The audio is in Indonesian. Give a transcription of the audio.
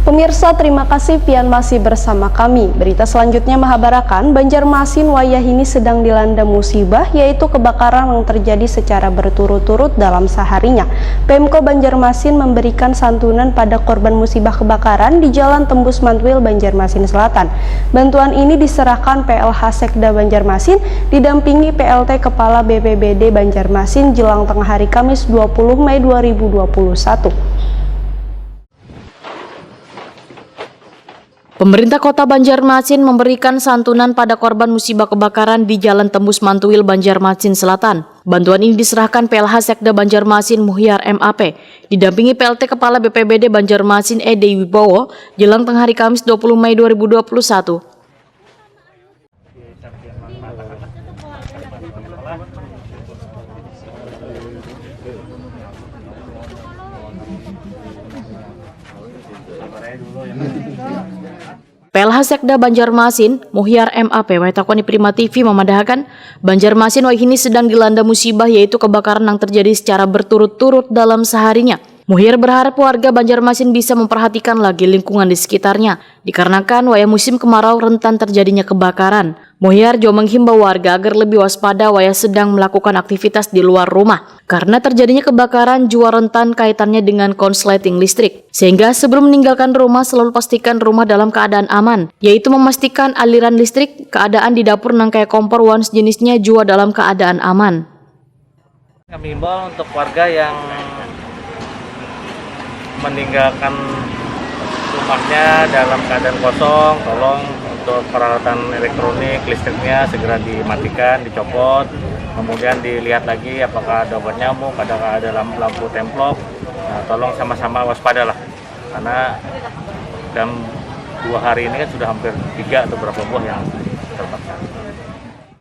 Pemirsa, terima kasih pian masih bersama kami. Berita selanjutnya menghabarkan Banjarmasin wayahini sedang dilanda musibah, yaitu kebakaran yang terjadi secara berturut-turut dalam seharinya. Pemko Banjarmasin memberikan santunan pada korban musibah kebakaran di Jalan Tembus Mantwil, Banjarmasin Selatan. Bantuan ini diserahkan PLH Sekda Banjarmasin didampingi PLT Kepala BPBD Banjarmasin jelang tengah hari Kamis 20 Mei 2021. Pemerintah Kota Banjarmasin memberikan santunan pada korban musibah kebakaran di Jalan Tembus Mantwil, Banjarmasin Selatan. Bantuan ini diserahkan PLH Sekda Banjarmasin Muhyar MAP, didampingi PLT Kepala BPBD Banjarmasin Edi Wibowo, jelang tengah hari Kamis 20 Mei 2021. PLH Sekda Banjarmasin Muhyar MAP Waitakoni Prima TV memadahkan Banjarmasin wayahini sedang dilanda musibah, yaitu kebakaran yang terjadi secara berturut-turut dalam seharinya. Muhyar berharap warga Banjarmasin bisa memperhatikan lagi lingkungan di sekitarnya, dikarenakan wayah musim kemarau rentan terjadinya kebakaran. Muhyar juga menghimbau warga agar lebih waspada wayah sedang melakukan aktivitas di luar rumah, karena terjadinya kebakaran juga rentan kaitannya dengan konsleting listrik. Sehingga sebelum meninggalkan rumah selalu pastikan rumah dalam keadaan aman, yaitu memastikan aliran listrik, keadaan di dapur nangkai kompor wan sejenisnya juga dalam keadaan aman. Kami himbau untuk warga yang meninggalkan rumahnya dalam keadaan kosong, tolong untuk peralatan elektronik listriknya segera dimatikan, dicopot, kemudian dilihat lagi apakah ada obat nyamuk, adakah ada lampu templok. Nah, tolong sama-sama waspada lah, karena dalam 2 hari ini kan sudah hampir 3 atau berapa buah yang terbakar.